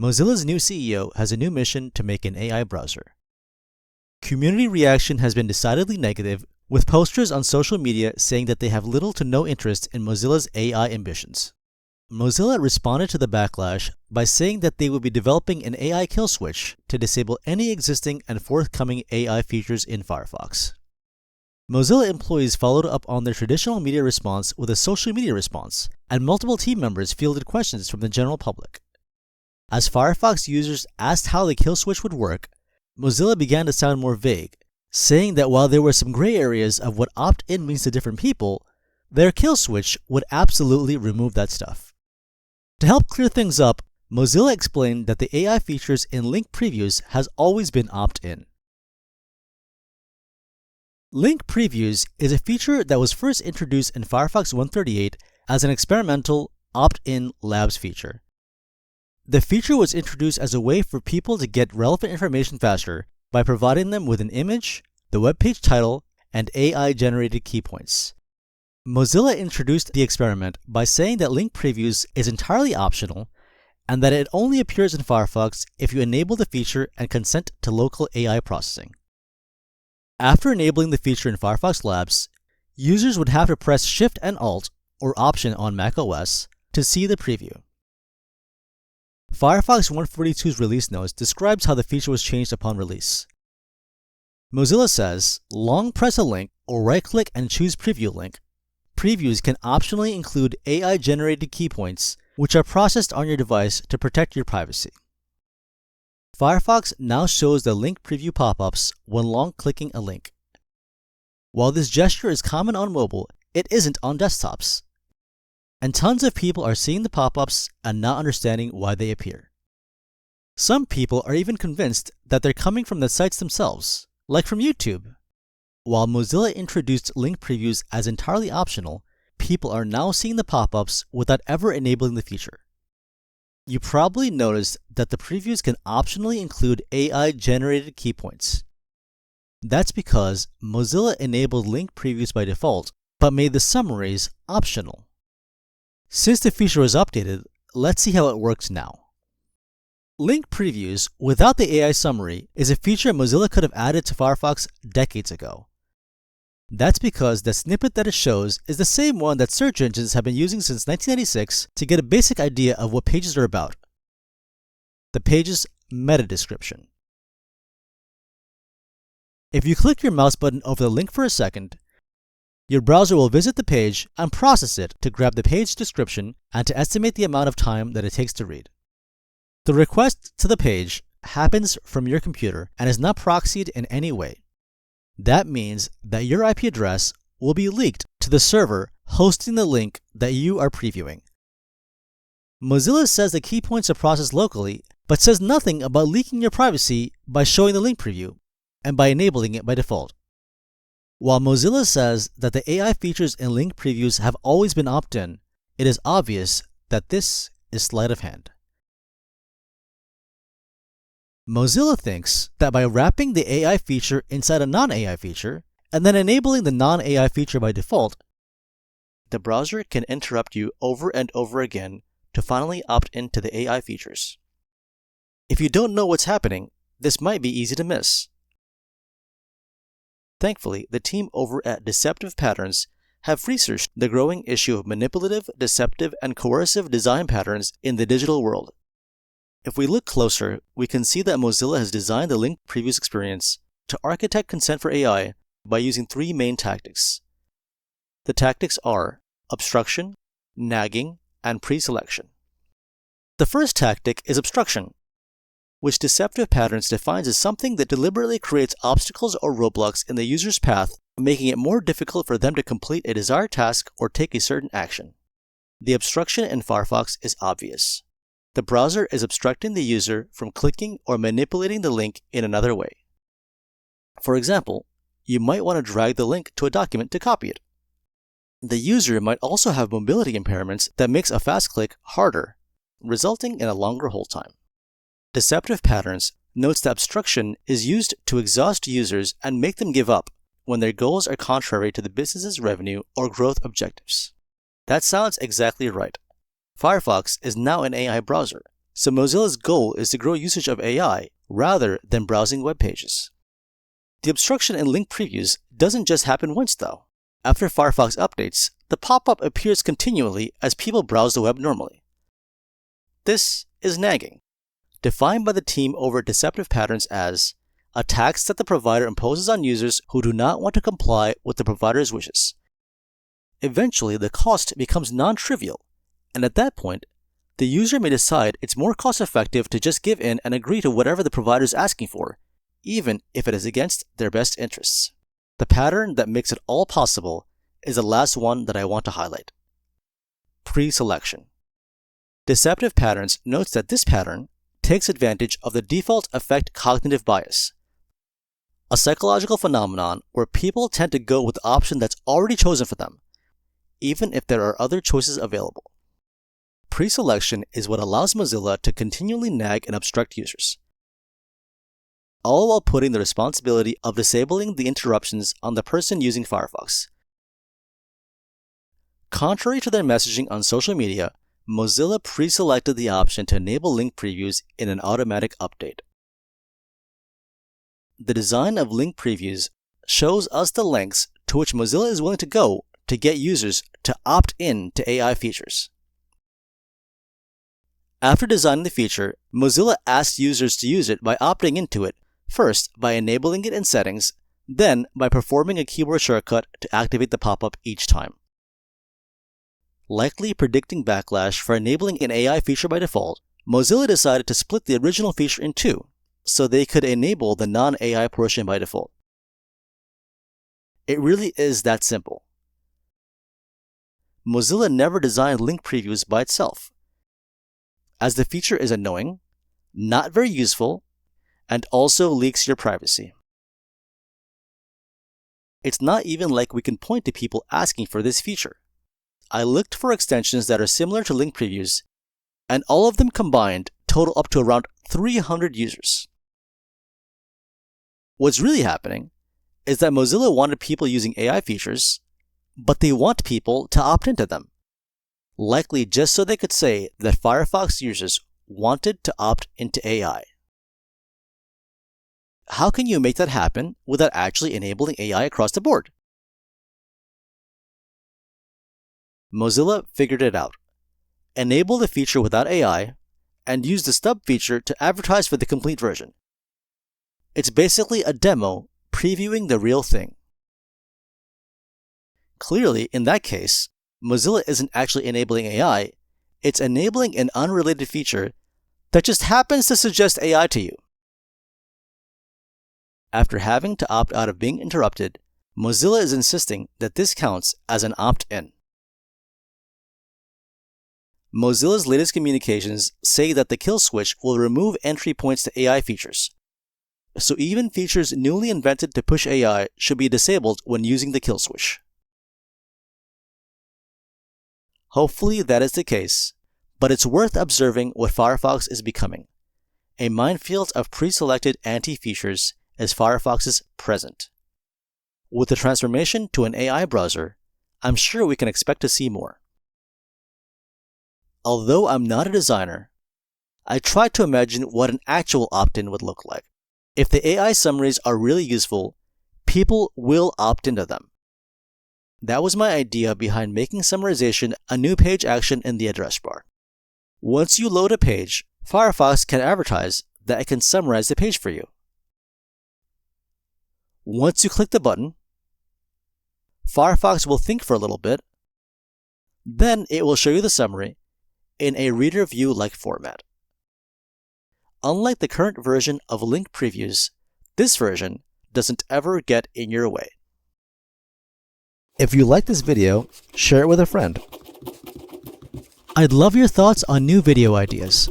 Mozilla's new CEO has a new mission to make an AI browser. Community reaction has been decidedly negative, with posters on social media saying that they have little to no interest in Mozilla's AI ambitions. Mozilla responded to the backlash by saying that they will be developing an AI kill switch to disable any existing and forthcoming AI features in Firefox. Mozilla employees followed up on their traditional media response with a social media response, and multiple team members fielded questions from the general public. As Firefox users asked how the kill switch would work, Mozilla began to sound more vague, saying that while there were some gray areas of what opt-in means to different people, their kill switch would absolutely remove that stuff. To help clear things up, Mozilla explained that the AI features in link previews has always been opt-in. Link previews is a feature that was first introduced in Firefox 138 as an experimental opt-in labs feature. The feature was introduced as a way for people to get relevant information faster by providing them with an image, the web page title, and AI-generated key points. Mozilla introduced the experiment by saying that link previews is entirely optional and that it only appears in Firefox if you enable the feature and consent to local AI processing. After enabling the feature in Firefox Labs, users would have to press Shift and Alt, or Option on macOS, to see the preview. Firefox 142's release notes describes how the feature was changed upon release. Mozilla says, long press a link or right-click and choose Preview Link. Previews can optionally include AI-generated key points, which are processed on your device to protect your privacy. Firefox now shows the link preview pop-ups when long-clicking a link. While this gesture is common on mobile, it isn't on desktops. And tons of people are seeing the pop-ups and not understanding why they appear. Some people are even convinced that they're coming from the sites themselves, like from YouTube. While Mozilla introduced link previews as entirely optional, people are now seeing the pop-ups without ever enabling the feature. You probably noticed that the previews can optionally include AI-generated key points. That's because Mozilla enabled link previews by default, but made the summaries optional. Since the feature was updated, let's see how it works now. Link previews without the AI summary is a feature Mozilla could have added to Firefox decades ago. That's because the snippet that it shows is the same one that search engines have been using since 1996 to get a basic idea of what pages are about. The page's meta description. If you click your mouse button over the link for a second, your browser will visit the page and process it to grab the page description and to estimate the amount of time that it takes to read. The request to the page happens from your computer and is not proxied in any way. That means that your IP address will be leaked to the server hosting the link that you are previewing. Mozilla says the key points are processed locally, but says nothing about leaking your privacy by showing the link preview and by enabling it by default. While Mozilla says that the AI features in link previews have always been opt-in, it is obvious that this is sleight of hand. Mozilla thinks that by wrapping the AI feature inside a non-AI feature and then enabling the non-AI feature by default, the browser can interrupt you over and over again to finally opt into the AI features. If you don't know what's happening, this might be easy to miss. Thankfully, the team over at Deceptive Patterns have researched the growing issue of manipulative, deceptive, and coercive design patterns in the digital world. If we look closer, we can see that Mozilla has designed the link previews experience to architect consent for AI by using three main tactics. The tactics are obstruction, nagging, and pre-selection. The first tactic is obstruction, which Deceptive Patterns defines as something that deliberately creates obstacles or roadblocks in the user's path, making it more difficult for them to complete a desired task or take a certain action. The obstruction in Firefox is obvious. The browser is obstructing the user from clicking or manipulating the link in another way. For example, you might want to drag the link to a document to copy it. The user might also have mobility impairments that makes a fast click harder, resulting in a longer hold time. Deceptive Patterns notes that obstruction is used to exhaust users and make them give up when their goals are contrary to the business's revenue or growth objectives. That sounds exactly right. Firefox is now an AI browser, so Mozilla's goal is to grow usage of AI rather than browsing web pages. The obstruction in link previews doesn't just happen once though. After Firefox updates, the pop-up appears continually as people browse the web normally. This is nagging, defined by the team over Deceptive patterns as a tax that the provider imposes on users who do not want to comply with the provider's wishes. Eventually, the cost becomes non-trivial, and at that point, the user may decide it's more cost-effective to just give in and agree to whatever the provider is asking for, even if it is against their best interests. The pattern that makes it all possible is the last one that I want to highlight. Pre-selection. Deceptive Patterns notes that this pattern takes advantage of the default effect cognitive bias, a psychological phenomenon where people tend to go with the option that's already chosen for them, even if there are other choices available. Pre-selection is what allows Mozilla to continually nag and obstruct users, all while putting the responsibility of disabling the interruptions on the person using Firefox. Contrary to their messaging on social media, Mozilla pre-selected the option to enable link previews in an automatic update. The design of link previews shows us the lengths to which Mozilla is willing to go to get users to opt in to AI features. After designing the feature, Mozilla asked users to use it by opting into it, first by enabling it in settings, then by performing a keyboard shortcut to activate the pop-up each time. Likely predicting backlash for enabling an AI feature by default, Mozilla decided to split the original feature in two, so they could enable the non-AI portion by default. It really is that simple. Mozilla never designed link previews by itself, as the feature is annoying, not very useful, and also leaks your privacy. It's not even like we can point to people asking for this feature. I looked for extensions that are similar to link previews, and all of them combined total up to around 300 users. What's really happening is that Mozilla wanted people using AI features, but they want people to opt into them, likely just so they could say that Firefox users wanted to opt into AI. How can you make that happen without actually enabling AI across the board? Mozilla figured it out. Enable the feature without AI, and use the stub feature to advertise for the complete version. It's basically a demo previewing the real thing. Clearly, in that case, Mozilla isn't actually enabling AI, it's enabling an unrelated feature that just happens to suggest AI to you. After having to opt out of being interrupted, Mozilla is insisting that this counts as an opt-in. Mozilla's latest communications say that the kill switch will remove entry points to AI features. So even features newly invented to push AI should be disabled when using the kill switch. Hopefully that is the case, but it's worth observing what Firefox is becoming. A minefield of pre-selected anti-features is Firefox's present. With the transformation to an AI browser, I'm sure we can expect to see more. Although I'm not a designer, I tried to imagine what an actual opt-in would look like. If the AI summaries are really useful, people will opt into them. That was my idea behind making summarization a new page action in the address bar. Once you load a page, Firefox can advertise that it can summarize the page for you. Once you click the button, Firefox will think for a little bit, then it will show you the summary in a reader view-like format. Unlike the current version of link previews, this version doesn't ever get in your way. If you like this video, share it with a friend. I'd love your thoughts on new video ideas.